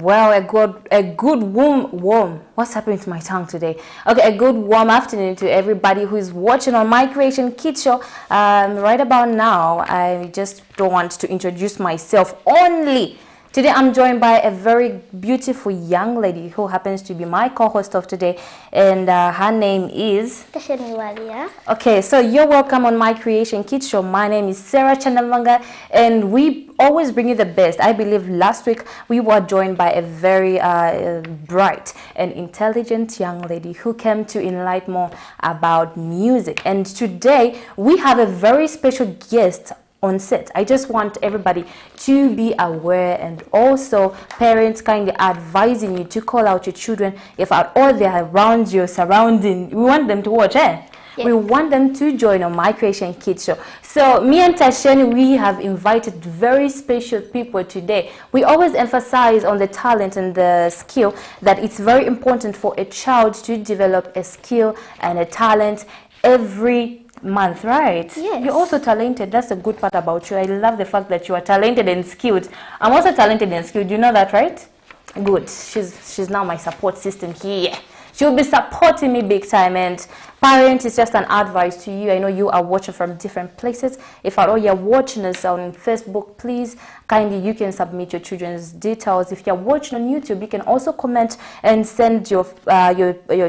Well, a good warm. What's happening to my tongue today? Okay, a good warm afternoon to everybody who is watching on My Creation Kids Show. Right about now, I just don't want to introduce myself only. Today, I'm joined by a very beautiful young lady who happens to be my co-host of today, and her name is... Okay, so you're welcome on My Creation Kids Show. My name is Sarah Chandamanga, and we always bring you the best. I believe last week we were joined by a very bright and intelligent young lady who came to enlighten more about music. And today, we have a very special guest on set. I just want everybody to be aware, and also parents kindly advising you to call out your children if at all they are around your surrounding. We want them to watch, eh? Yes. We want them to join on My Creation Kids Show. So me and Tasheni, we have invited very special people today. We always emphasize on the talent and the skill, that it's very important for a child to develop a skill and a talent every month, right? Yes. You're also talented. That's a good part about you. I love the fact that you are talented and skilled. I'm also talented and skilled. You know that, right? Good. She's now my support system here. She'll be supporting me big time. And parents, it's just an advice to you. I know you are watching from different places. If at all you're watching us on Facebook, please kindly you can submit your children's details. If you're watching on YouTube, you can also comment and send your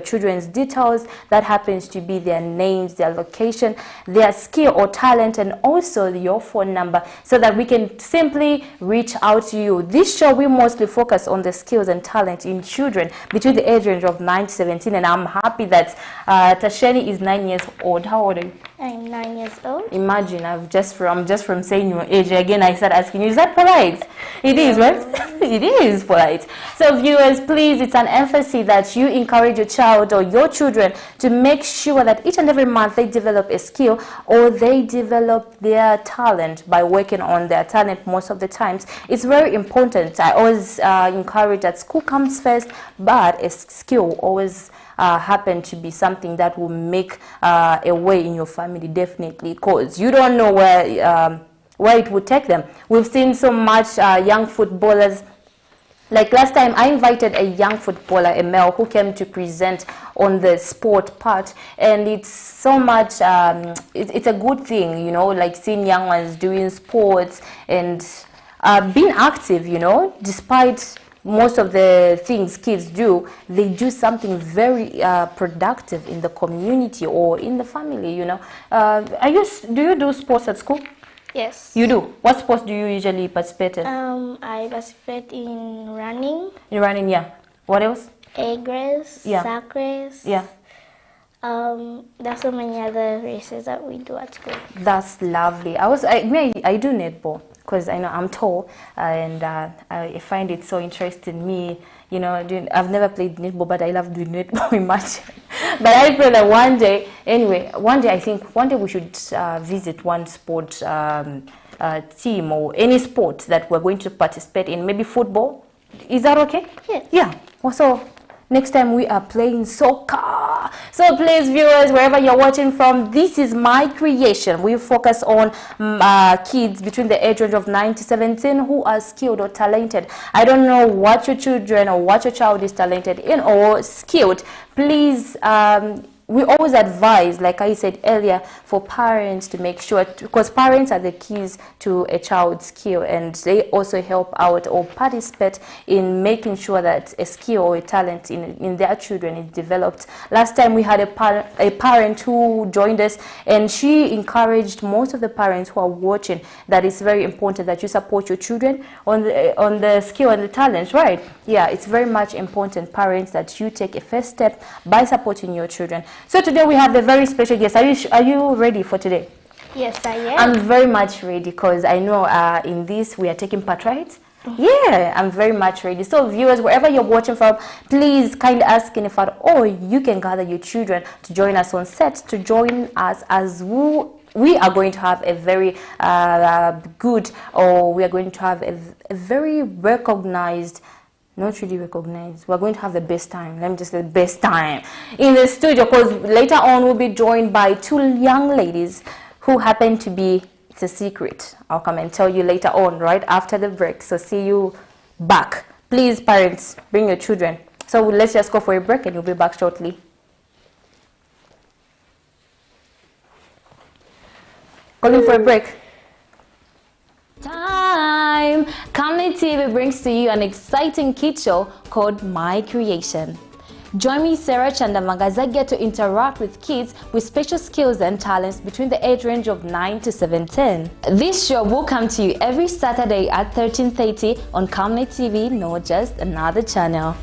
children's details. That happens to be their names, their location, their skill or talent, and also your phone number, so that we can simply reach out to you. This show, we mostly focus on the skills and talent in children between the age range of 9 to 17, and I'm happy that Tasheni is 9 years old. How old are you? I'm 9 years old. Imagine, I'm just from saying your age again, I start asking you, is that polite? It is, right? It is polite. So viewers, please, it's an emphasis that you encourage your child or your children to make sure that each and every month they develop a skill or they develop their talent by working on their talent most of the times. It's very important. I always encourage that school comes first, but a skill always happen to be something that will make a way in your family, definitely, because you don't know where it would take them. We've seen so much young footballers. Like last time, I invited a young footballer, a male, who came to present on the sport part, and it's so much, it's a good thing, you know, like seeing young ones doing sports and being active, you know, despite most of the things kids do, they do something very productive in the community or in the family, you know. Do you do sports at school? Yes. You do? What sports do you usually participate in? I participate in running. In running, yeah. What else? Egg race, yeah. sack race. Yeah. There's so many other races that we do at school. That's lovely. I do netball, because I know I'm tall, and I find it so interesting. Me, you know, I've never played netball, but I love doing netball. Imagine. But I pray that one day, I think one day we should visit one sport team or any sport that we're going to participate in. Maybe football. Is that okay? Yes. Yeah. Also, next time we are playing soccer. So please, viewers, wherever you're watching from, this is My Creation. We focus on kids between the age range of 9 to 17 who are skilled or talented. I don't know what your children or what your child is talented in or skilled. Please, we always advise, like I said earlier, for parents to make sure, because parents are the keys to a child's skill, and they also help out or participate in making sure that a skill or a talent in their children is developed. Last time we had a parent who joined us, and she encouraged most of the parents who are watching that it's very important that you support your children on the skill and the talent, right? Yeah, it's very much important, parents, that you take a first step by supporting your children. So today we have a very special guest. Are you ready for today? Yes, I am. I'm very much ready, because I know in this we are taking part, right? Yeah, I'm very much ready. So viewers, wherever you're watching from, please kindly asking if at all you can gather your children to join us on set, to join us as we are going to have a very we are going to have a very recognized, not really recognized, we're going to have the best time. Let me just say the best time in the studio, because later on we'll be joined by two young ladies who happen to be, it's a secret, I'll come and tell you later on, right after the break. So see you back Please, parents, bring your children. So let's just go for a break and we'll be back shortly. Calling for a break. Time! Camnet TV brings to you an exciting kid show called My Creation. Join me, Sarah Chandamaga, as I get to interact with kids with special skills and talents between the age range of 9 to 17. This show will come to you every Saturday at 13:30 on Camnet TV, not just another channel.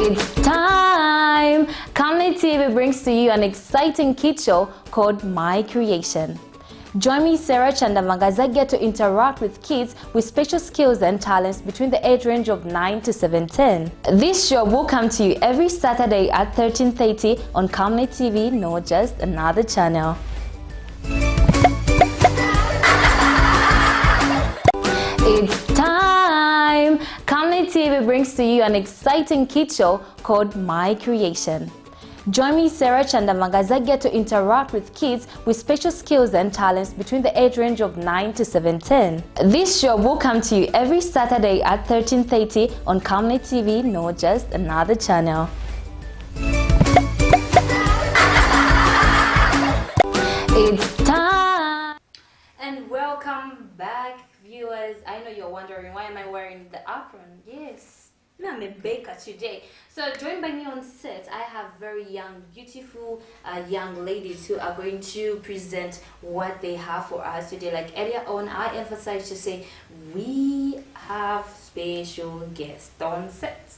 It's time! Camnet TV brings to you an exciting kid show called My Creation. Join me, Sarah Chandamanga, as I get to interact with kids with special skills and talents between the age range of 9 to 17. This show will come to you every Saturday at 13:30 on Camnet TV, not just another channel. It's time! Camnet TV brings to you an exciting kid show called My Creation. Join me, Sarah Chandamanga, as I get to interact with kids with special skills and talents between the age range of 9 to 17. This show will come to you every Saturday at 13:30 on Camnet TV, not just another channel. It's time! And welcome back, viewers. I know you're wondering, why am I wearing the apron? Yes, I'm a baker today. So joined by me on set, I have very young, beautiful young ladies who are going to present what they have for us today. Like earlier on, I emphasized to say we have special guests on set.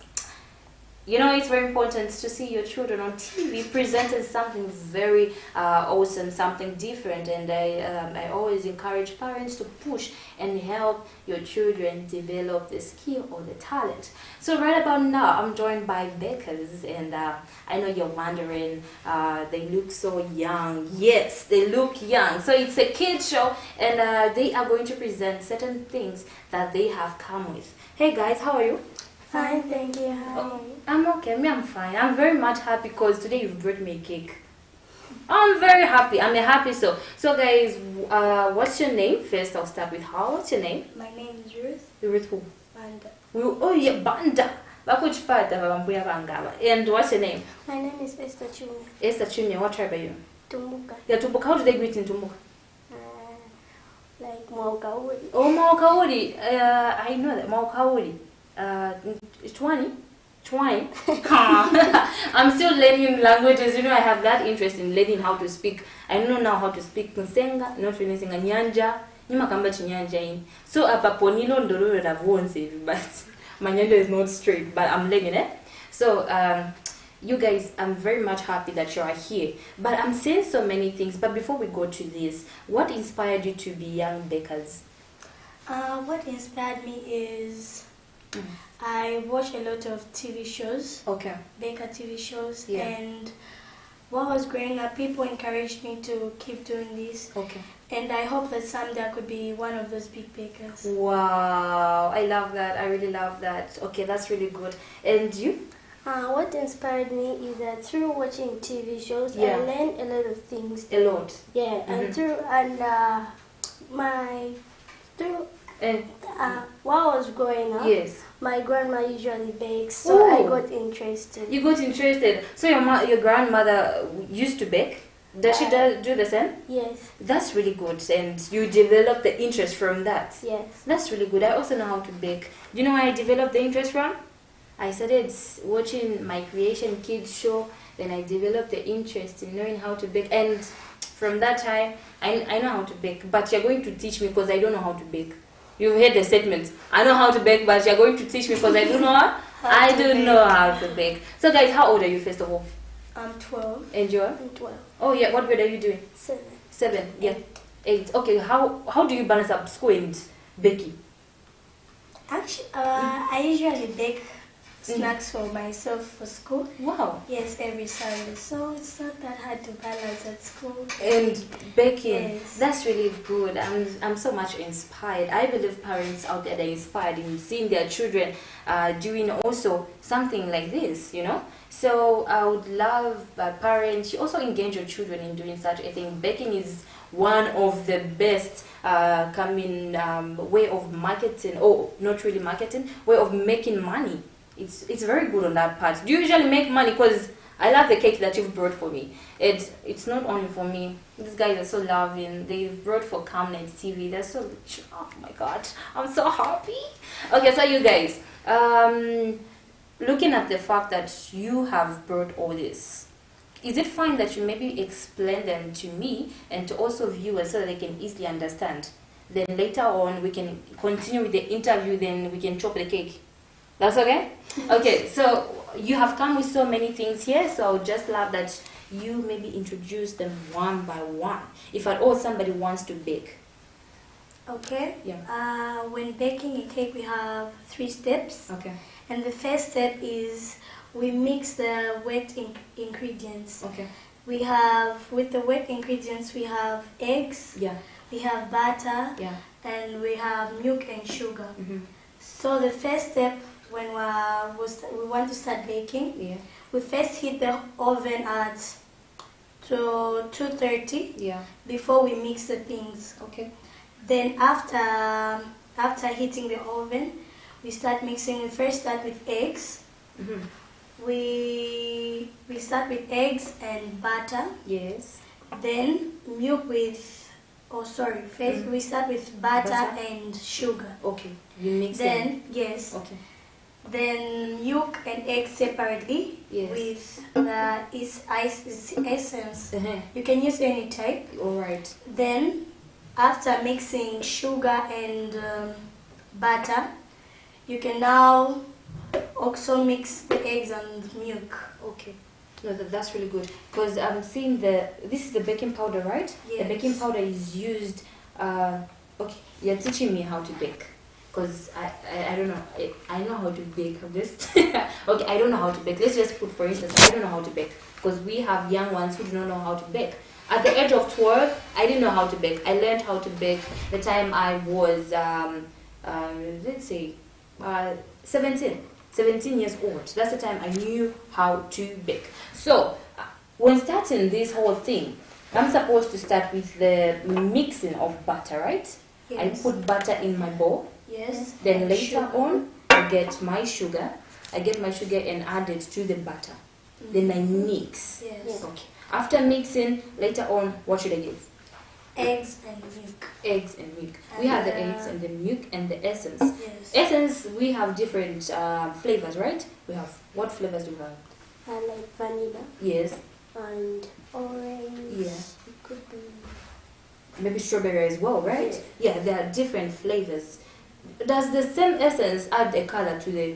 You know, it's very important to see your children on TV presenting something very awesome, something different, and I always encourage parents to push and help your children develop the skill or the talent. So right about now, I'm joined by bakers, and I know you're wondering, they look so young. Yes, they look young. So it's a kid show, and they are going to present certain things that they have come with. Hey guys, how are you? Fine, thank you. How are you? I'm okay. I'm fine. I'm very much happy because today you've brought me a cake. I'm very happy. I'm a happy soul. So guys, what's your name? First, I'll start with how. What's your name? My name is Ruth. Ruth who? Banda. Oh yeah, Banda. And what's your name? My name is Esther Chumi. Esther Chumi. What tribe are you? Tumbuka. Yeah, Tumbuka. How do they greet in Tumbuka? Like Maukauri. Oh, Maukauri. I know that Maukauri. 20? I'm still learning languages. You know, I have that interest in learning how to speak. I know now how to speak Nsenga, not really Nsenga Nyanja. So Apaponilo Ndoro Ravonse, but my Nyanja is not straight, but I'm learning it. So you guys, I'm very much happy that you are here. But I'm saying so many things. But before we go to this, what inspired you to be young bakers? What inspired me is I watch a lot of TV shows. Okay. Baker TV shows. Yeah. And while I was growing up, people encouraged me to keep doing this. Okay. And I hope that someday I could be one of those big bakers. Wow. I love that. I really love that. Okay, that's really good. And you? What inspired me is that through watching TV shows, Yeah. I learned a lot of things. A lot. Yeah, and while I was growing up, Yes. my grandma usually bakes, so I got interested. You got interested. So your grandmother used to bake? Does she do the same? Yes. That's really good, and you developed the interest from that. Yes. That's really good. I also know how to bake. Do you know where I developed the interest from? I started watching My Creation kids show, then I developed the interest in knowing how to bake, and from that time, I know how to bake, but you're going to teach me because I don't know how to bake. You've heard the statement, I know how to bake, but you're going to teach me because I don't know how to bake. So guys, how old are you first of all? I'm 12. And you're? I'm 12. Oh yeah, what grade are you doing? 7. 7, yeah. 8. Okay, how do you balance up school and baking? Actually, I usually bake snacks for myself for school. Wow. Yes, every Sunday. So it's not that hard to balance at school. And baking, Yes. that's really good. I'm so much inspired. I believe parents out there are inspired in seeing their children doing also something like this, you know. So I would love parents, you also engage your children in doing such a thing. Baking is one of the best way of marketing, or not really marketing, way of making money. It's very good on that part. Do you usually make money? Because I love the cake that you've brought for me. It's not only for me. These guys are so loving. They've brought for Camnet TV. They're so, oh my god, I'm so happy. Okay, so you guys, looking at the fact that you have brought all this, is it fine that you maybe explain them to me and to also viewers so that they can easily understand? Then later on we can continue with the interview, then we can chop the cake. That's okay? Okay, so you have come with so many things here, so I would just love that you maybe introduce them one by one. If at all somebody wants to bake. Okay. Yeah. When baking a cake, we have 3 steps. Okay. And the first step is we mix the wet ingredients. Okay. We have, with the wet ingredients, we have eggs, Yeah. we have butter, Yeah. and we have milk and sugar. Mm-hmm. So the first step when we want to start baking, Yeah. we first heat the oven at 230 before we mix the things. Okay. Then after heating the oven, we start mixing. We first start with eggs. Mm-hmm. We start with eggs and butter. Yes. Then milk first we start with butter and sugar. Okay. You mix then them. Yes. Okay. Then milk and eggs separately. Yes. With the essence. Uh-huh. You can use any type. All right. Then after mixing sugar and butter, you can now also mix the eggs and milk. Okay. No, that's really good, because I'm seeing this is the baking powder, right? Yes. The baking powder is used. Okay, you're teaching me how to bake, because I don't know. I know how to bake this. Okay, I don't know how to bake. Let's just put, for instance, I don't know how to bake, because we have young ones who do not know how to bake. At the age of 12, I didn't know how to bake. I learned how to bake the time I was let's say 17 years old. That's the time I knew how to bake. So, when starting this whole thing, I'm supposed to start with the mixing of butter, right? Yes. I put butter in my bowl. Yes. Then and later sugar. on, I get my sugar. And add it to the butter. Then I mix. Yes. Okay. After mixing, later on, what should I use? Eggs and milk. Eggs and milk. We have the eggs and the milk and the essence. Yes. Essence, we have different flavors, right? We have, what flavors do we have? I like vanilla Yes. and orange. Yeah. It could be. Maybe strawberry as well, right? Yeah. Yeah, there are different flavors. Does the same essence add a color to the...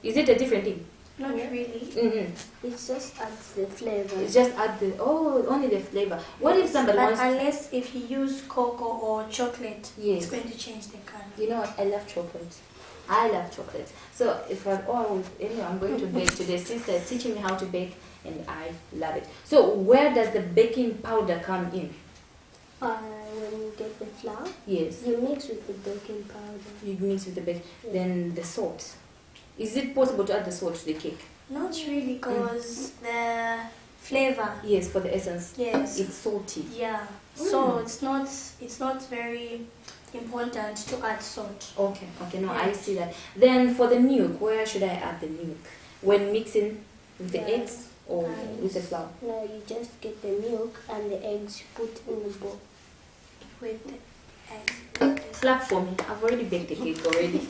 Is it a different thing? Not really. Mm-hmm. It just adds the flavor. It just add the... Oh, only the flavor. What if somebody But wants... unless if you use cocoa or chocolate, Yes. it's going to change the color. You know what? I love chocolate. I love chocolate. So if I'm anyway, I'm going to bake today. Sister is teaching me how to bake, and I love it. So where does the baking powder come in? When you get the flour, Yes. you mix with the baking powder. You mix with the bake. Yeah. Then the salt. Is it possible to add the salt to the cake? Not really, because the flavor. Yes, for the essence. Yes. It's salty. Yeah. So it's not very important to add salt. Okay, no, I Yeah. see that. Then for the milk, where should I add the milk? When mixing with the Yeah. eggs or with the flour? No, you just get the milk and the eggs put in the bowl. With the eggs. Clap for me. I've already baked the cake already.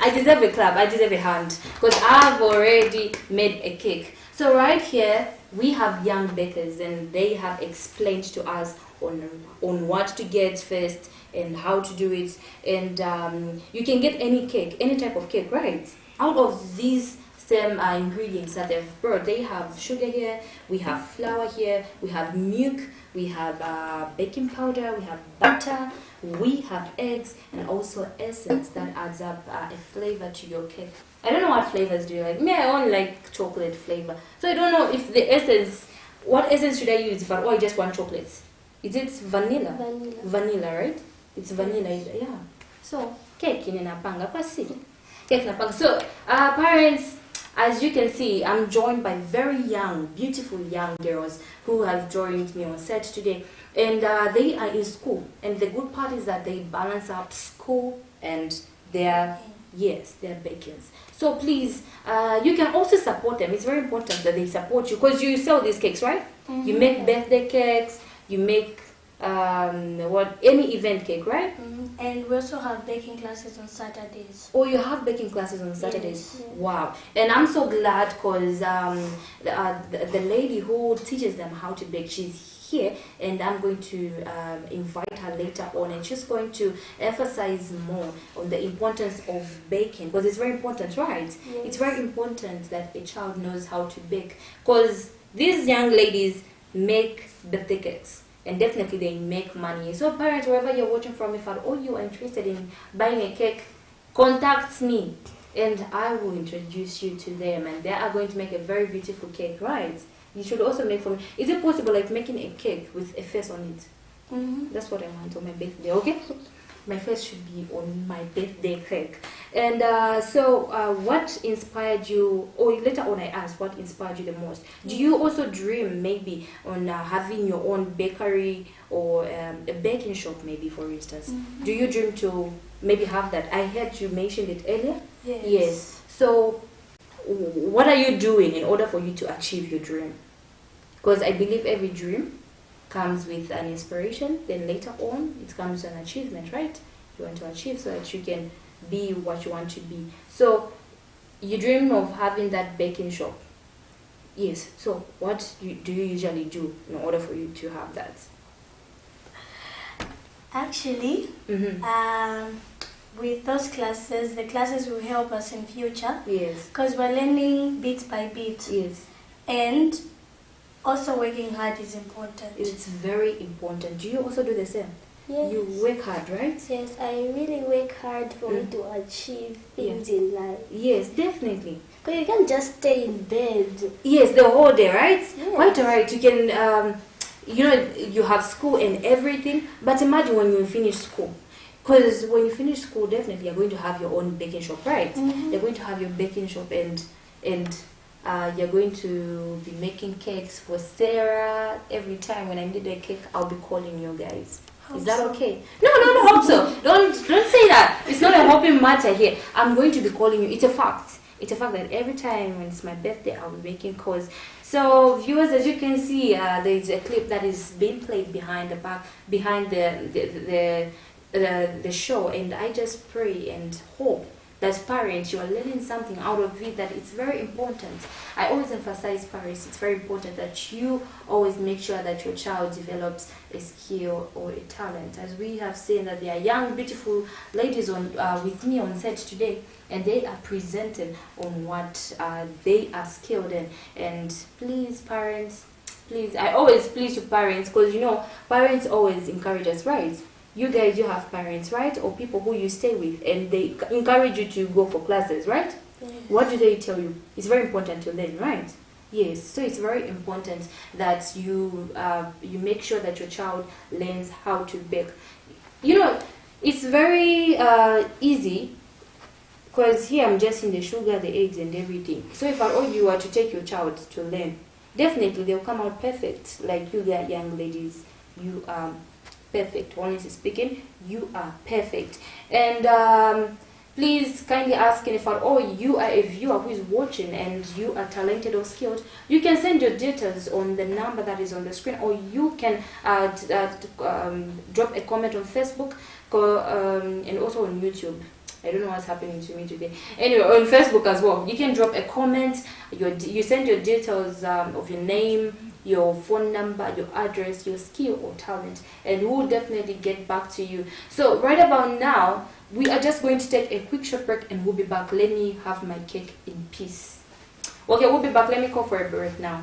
I deserve a clap. I deserve a hand, because I've already made a cake. So right here we have young bakers, and they have explained to us on what to get first and how to do it. And you can get any cake, any type of cake, right? Out of these same ingredients that they've brought, they have sugar here, we have flour here, we have milk, we have baking powder, we have butter, we have eggs, and also essence that adds up a flavor to your cake. I don't know what flavors do you like. Me, I only like chocolate flavor. So I don't know if the essence, what essence should I use if I just want chocolates? Is it vanilla? Vanilla. Vanilla, right? It's vanilla, yeah. So, cake in napanga kwasi. Cake napanga. So, parents, as you can see, I'm joined by very young, beautiful young girls who have joined me on set today. And they are in school. And the good part is that they balance up school and their bakings. So please, you can also support them. It's very important that they support you, because you sell these cakes, right? Mm-hmm. You make birthday cakes, you make any event cake, right? Mm-hmm. And we also have baking classes on Saturdays. Oh, you have baking classes on Saturdays? Yes. Wow. And I'm so glad, because the lady who teaches them how to bake, she's here, and I'm going to invite her later on, and she's going to emphasize more on the importance of baking, because it's very important, right? Yes. It's very important that a child knows how to bake, because these young ladies make birthday cakes, and definitely they make money. So parents, wherever you're watching from, if at all you are interested in buying a cake, contact me and I will introduce you to them, and they are going to make a very beautiful cake, right? You should also make for me. Is it possible, like making a cake with a face on it? That's what I want on my birthday, okay? My face should be on my birthday cake. And what inspired you, or later on I asked, what inspired you the most? Do you also dream maybe on having your own bakery or a baking shop maybe, for instance? Do you dream to maybe have that? I heard you mentioned it earlier. Yes. So what are you doing in order for you to achieve your dream? Because I believe every dream comes with an inspiration, then later on it comes to an achievement, right? You want to achieve so that you can be what you want to be. So you dream of having that baking shop. Yes. So what do you usually do in order for you to have that? Actually, with those classes, the classes will help us in future. Yes. Because we're learning bit by bit. Yes. And also working hard is important. It's very important. Do you also do the same? Yes. You work hard, right? Yes, I really work hard for me to achieve things in life. Yes, definitely. But you can't just stay in bed. Yes, the whole day, right? Yes. Quite alright. You can, you have school and everything, but imagine when you finish school. Because when you finish school, definitely you're going to have your own baking shop, right? You're going to have your baking shop, and you're going to be making cakes for Sarah. Every time when I need a cake, I'll be calling you guys. Is that okay? No, hope so. Don't say that. It's not a hoping matter here. I'm going to be calling you. It's a fact. It's a fact that every time when it's my birthday, I'll be making calls. So viewers, as you can see, there is a clip that is being played behind the show, and I just pray and hope that parents, you are learning something out of it, that it's very important. I always emphasize, parents, it's very important that you always make sure that your child develops a skill or a talent. As we have seen that there are young, beautiful ladies on with me on set today, and they are presented on what they are skilled in. And please, parents, please, I always please to parents, because parents always encourage us, right? You guys, you have parents, right? Or people who you stay with, and they encourage you to go for classes, right? Yes. What do they tell you? It's very important to learn, right? Yes. So it's very important that you make sure that your child learns how to bake. It's very easy, because here I'm just in the sugar, the eggs, and everything. So if at all you were to take your child to learn, definitely they'll come out perfect. Like you, young ladies, you are perfect. Honestly speaking, you are perfect. And please kindly ask, if at all you are a viewer who is watching and you are talented or skilled, you can send your details on the number that is on the screen, or you can drop a comment on Facebook and also on YouTube. I don't know what's happening to me today. Anyway, on Facebook as well, you can drop a comment. You send your details of your name, your phone number, your address, your skill or talent, and we'll definitely get back to you. So right about now, we are just going to take a quick short break, and we'll be back. Let me have my cake in peace. Okay, we'll be back. Let me call for a break now.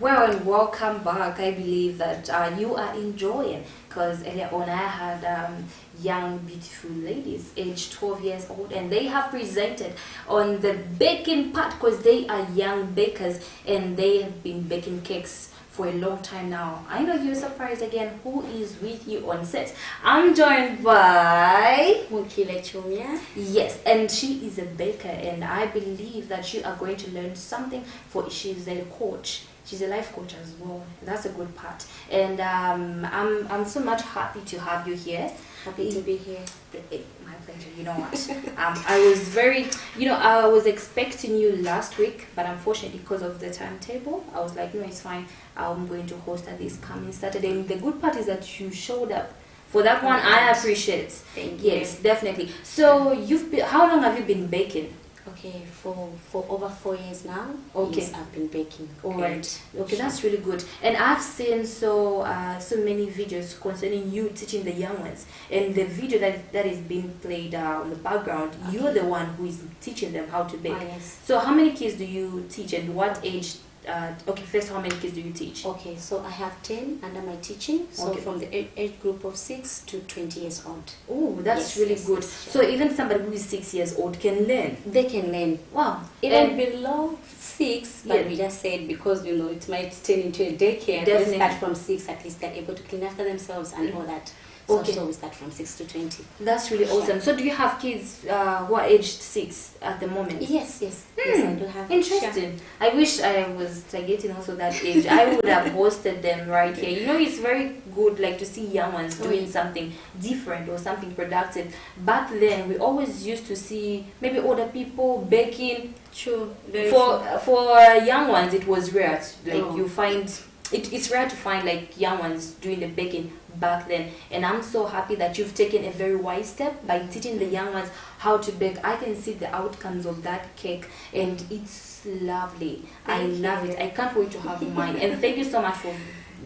Well, and welcome back. I believe that you are enjoying, because earlier on I had young beautiful ladies aged 12 years old, and they have presented on the baking part because they are young bakers and they have been baking cakes for a long time now. I know you're surprised again who is with you on set. I'm joined by Mukile Chumia. yes, and she is a baker, and I believe that you are going to learn something, for she's a coach. She's a life coach as well. That's a good part. And I'm so much happy to have you here. Happy to be here. My pleasure. You know what? I was very, I was expecting you last week, but unfortunately because of the timetable, I was like, no, it's fine. I'm going to host at this coming Saturday. And the good part is that you showed up. For that one, I appreciate. Thank you. Yes, definitely. So how long have you been baking? Okay, for over 4 years now. Okay. Yes, I've been baking. All right. Okay, that's really good. And I've seen so many videos concerning you teaching the young ones. And the video that is being played on the background, you're the one who is teaching them how to bake. Ah, yes. So how many kids do you teach, and what age? Okay, first, how many kids do you teach? Okay, so I have 10 under my teaching. So Okay. from the age group of 6 to 20 years old. Oh, that's Yes, really yes, good. yes, sure. So even somebody who is 6 years old can learn. They can learn. Wow. Even And below 6, but Yeah. we just said because it might turn into a daycare. Definitely. They start from 6, at least they're able to clean after themselves and all that. So, Okay. so we start from 6 to 20. that's really awesome. So do you have kids who are aged 6 at the moment? Yes, yes, yes, I do have. Interesting. I wish I was targeting also that age. I would have hosted them right here. It's very good, like, to see young ones doing something different or something productive. Back then, we always used to see maybe older people baking. True. Very For young ones, it was rare. Like you find it's rare to find like young ones doing the baking back then. And I'm so happy that you've taken a very wise step by teaching the young ones how to bake. I can see the outcomes of that cake, and it's lovely. I love it. I can't wait to have mine. And thank you so much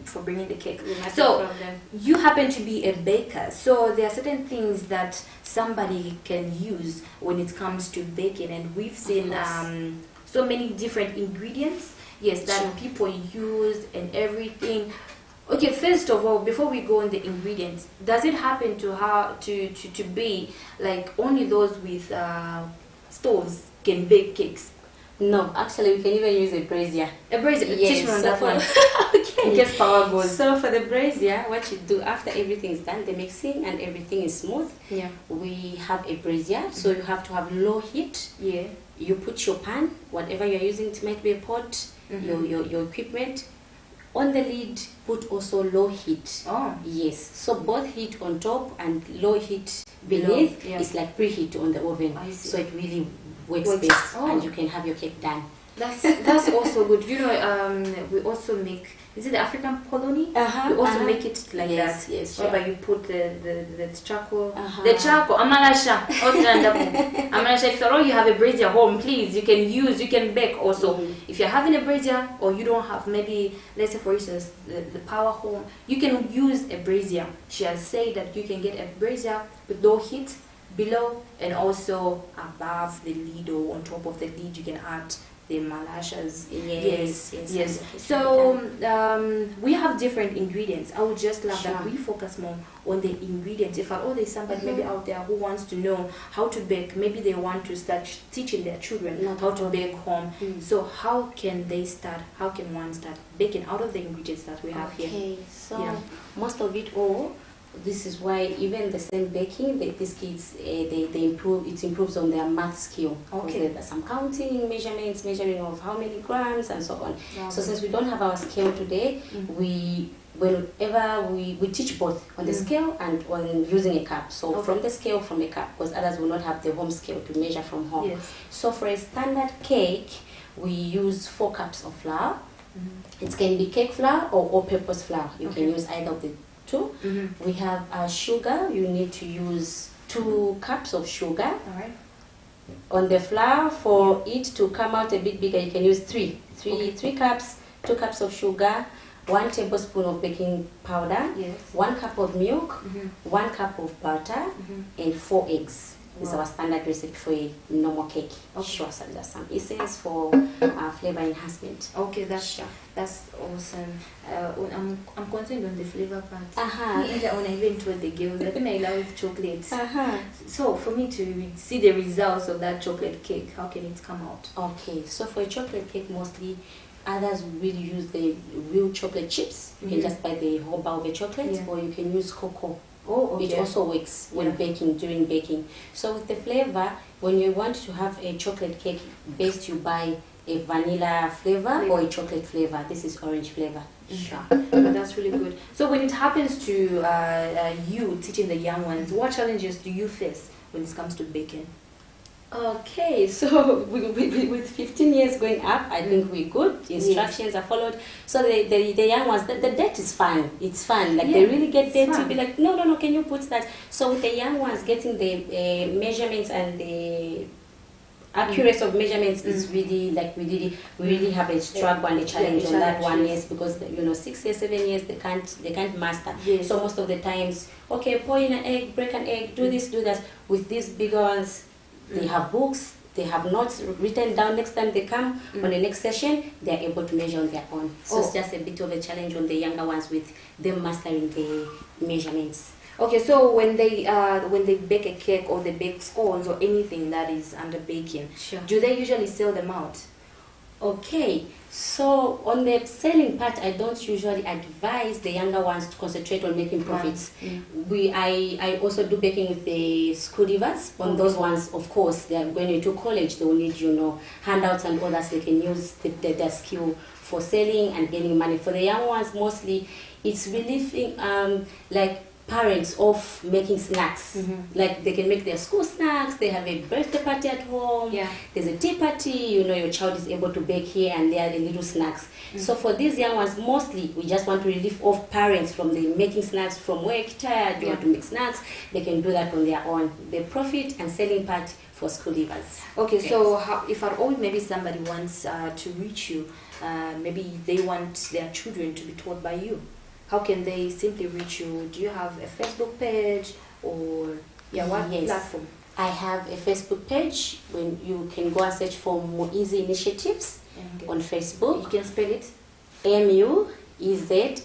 for bringing the cake. So you happen to be a baker, so there are certain things that somebody can use when it comes to baking, and we've seen so many different ingredients, yes, that people use and everything. Okay, first of all, before we go on the ingredients, does it happen to be like only those with stoves can bake cakes? No, actually, we can even use a brazier. A brazier? Yes, Teach me on so that one. Okay. In case power goes. So for the brazier, what you do after everything is done, the mixing and everything is smooth, Yeah. we have a brazier. So you have to have low heat. Yeah. You put your pan, whatever you're using, it might be a pot, your equipment. On the lid, put also low heat. Oh. Yes. So both heat on top and low heat beneath. Below, yeah. It's like preheat on the oven. I see. So it really works Works. best, Oh. and you can have your cake done. That's also good. We also make, is it the African polony? We also make it like Yes, that. yes, Whereby sure. you put the charcoal. Uh-huh. The charcoal. Amalasha. Amalasha. If at all you have a brazier home, please, you can bake also. If you're having a brazier or you don't have, maybe, let's say for instance, the power home, you can use a brazier. She has said that you can get a brazier with low heat below and also above the lid, or on top of the lid you can add the malashas. Yes. So we have different ingredients. I would just love that we focus more on the ingredients. If at all there's somebody maybe out there who wants to know how to bake, maybe they want to start teaching their children how to bake home. So how can they start? How can one start baking out of the ingredients that we have here? Okay, so most of it all. This is why even the same baking, these kids, they improve. It improves on their math skill. Okay. There's some counting, measuring of how many grams and so on. So since we don't have our scale today, whenever we teach both on the scale and on using a cup. So from the scale, from a cup, because others will not have the home scale to measure from home. Yes. So for a standard cake, we use 4 cups of flour. It can be cake flour or all-purpose flour. You can use either of the two. We have sugar. You need to use 2 cups of sugar. All right. On the flour, for it to come out a bit bigger, you can use 3 cups, 2 cups of sugar, 1 tablespoon of baking powder, 1 cup of milk, 1 cup of butter, and 4 eggs. It's Wow. our standard recipe for a normal cake. Okay. Sure, so there's some essence for flavor enhancement. Okay, that's Sure. that's awesome. I'm concerned on the flavor part. Uh-huh. Me earlier on, I even told the girls I think I love chocolate. Uh-huh. So for me to see the results of that chocolate cake, how can it come out? Okay, so for a chocolate cake, mostly others really use the real chocolate chips. You can just buy the whole bar of the chocolate, Yeah. or you can use cocoa. Oh, It also works when baking, during baking. So with the flavor, when you want to have a chocolate cake, best you buy a vanilla flavor or a chocolate flavor. This is orange flavor. Sure. That's really good. So when it happens to you teaching the young ones, what challenges do you face when it comes to baking? Okay, so with 15 years going up, I think we're good. Instructions are followed. So the young ones, the dirt is fun. It's fun. Like they really get there to be like, no, can you put that? So with the young ones, getting the measurements and the accuracy of measurements is really like we really have a struggle and a challenge on that one. Yes, because 6 years, 7 years they can't master. Yes. So most of the times, okay, pour in an egg, break an egg, do this, do that. With these bigger ones, they have books, they have notes written down. Next time they come on the next session, they are able to measure on their own. So it's just a bit of a challenge on the younger ones with them mastering the measurements. Okay, so when they bake a cake or they bake scones or anything that is under baking, do they usually sell them out? Okay, so on the selling part, I don't usually advise the younger ones to concentrate on making profits. I also do baking with the school leavers. On those ones, of course, they are going into college. They will need handouts and others. They can use their skill for selling and gaining money. For the young ones, mostly it's relieving like parents of making snacks. Like they can make their school snacks, they have a birthday party at home, there's a tea party, your child is able to bake here and there, the little snacks. So for these young ones, mostly we just want to relieve off parents from the making snacks from work, tired, they want to make snacks, they can do that on their own. The profit and selling part for school leavers. Okay, so if at all maybe somebody wants to reach you, maybe they want their children to be taught by you, how can they simply reach you? Do you have a Facebook page or what platform? I have a Facebook page when you can go and search for Muizi Initiatives on Facebook. You can spell it? MUEZE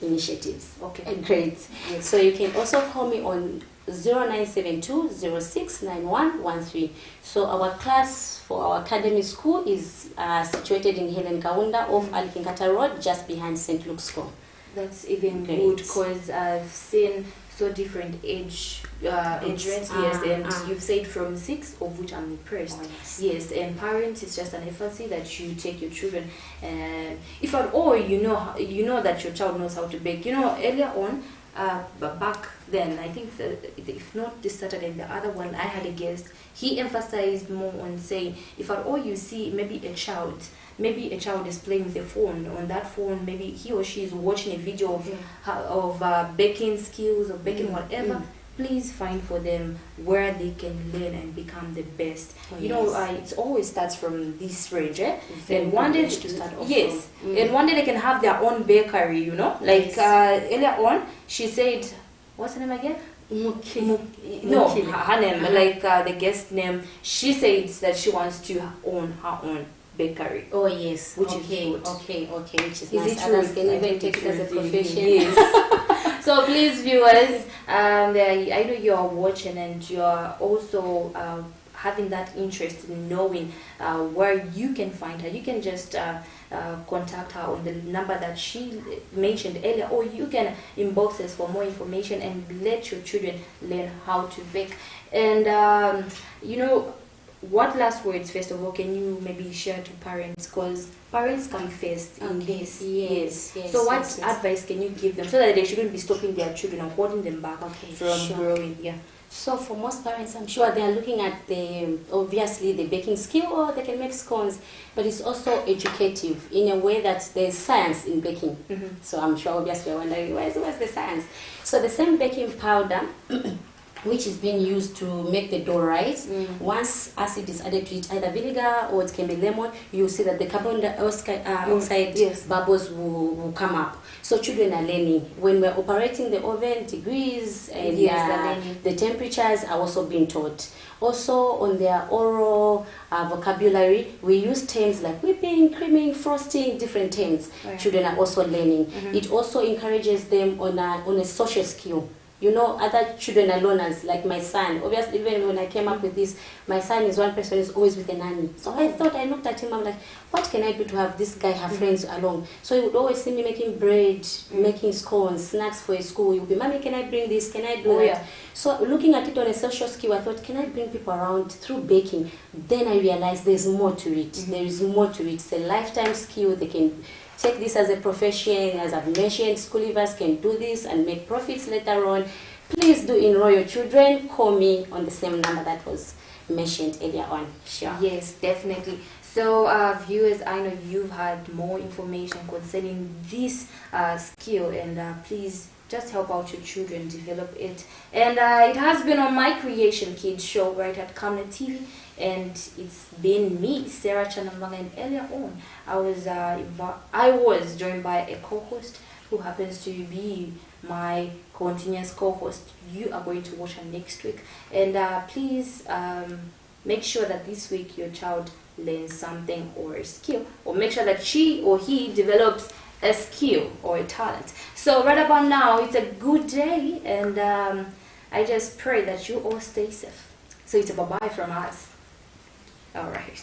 Initiatives. Okay. Great. Yes. So you can also call me on 0972-069113. So our class for our academy school is situated in Helen Kaunda off Alikinkata Road, just behind St. Luke's School. That's even good because I've seen so different age range, and you've said from 6, of which I'm impressed. Yes, and parents, it's just an emphasis that you take your children, and if at all you know that your child knows how to bake. Earlier on, back then, I think that if not this Saturday, the other one, I had a guest. He emphasized more on saying, if at all you see maybe a child is playing with a phone. On that phone, maybe he or she is watching a video of baking skills or baking whatever. Please find for them where they can learn and become the best. It always starts from this range, and one day and one day they can have their own bakery. Like earlier on, she said, what's her name again? Her name, like the guest name. She said that she wants to own her own bakery. Oh yes, which is good. Okay, which is nice. It true? Others can even take it as a profession. Yes. So please, viewers, I know you are watching and you are also having that interest in knowing where you can find her. You can just contact her on the number that she mentioned earlier, or you can inbox us for more information and let your children learn how to bake. And what last words, first of all, can you maybe share to parents? Because parents come first in this. Yes. So what advice can you give them so that they shouldn't be stopping their children or holding them back from growing? So for most parents, I'm sure they are looking at obviously the baking skill, or they can make scones, but it's also educative in a way that there's science in baking. So I'm sure obviously you're wondering, where's the science? So the same baking powder which is being used to make the dough rise. Once acid is added to it, either vinegar or it can be lemon, you see that the carbon dioxide Yes. bubbles will come up. So children are learning. When we're operating the oven, degrees and Yes, they're learning. the temperatures are also being taught. Also on their oral vocabulary, we use terms like whipping, creaming, frosting, different terms. Right. Children are also learning. It also encourages them on a social skill. You know, other children are learners, like my son. Obviously, even when I came up with this, my son is one person who's always with a nanny. So I thought, I looked at him, I'm like, what can I do to have this guy have friends along? So he would always see me making bread, making scones, snacks for his school. He would be, Mommy, can I bring this? Can I do that? Yeah. So looking at it on a social skill, I thought, can I bring people around through baking? Then I realized there's more to it. There is more to it. It's a lifetime skill. They can take this as a profession. As I've mentioned, school leavers can do this and make profits later on. Please do enroll your children. Call me on the same number that was mentioned earlier on. Sure. Yes, definitely. So, viewers, I know you've had more information concerning this skill, and please just help out your children develop it. And it has been on My Creation Kids show right at Camnet TV, and it's been me, Sarah Chanamanga, and earlier on I was joined by a co-host who happens to be my continuous co-host. You are going to watch her next week, and please make sure that this week your child learns something or a skill, or make sure that she or he develops a skill or a talent. So right about now, it's a good day, and I just pray that you all stay safe. So it's a bye-bye from us. All right.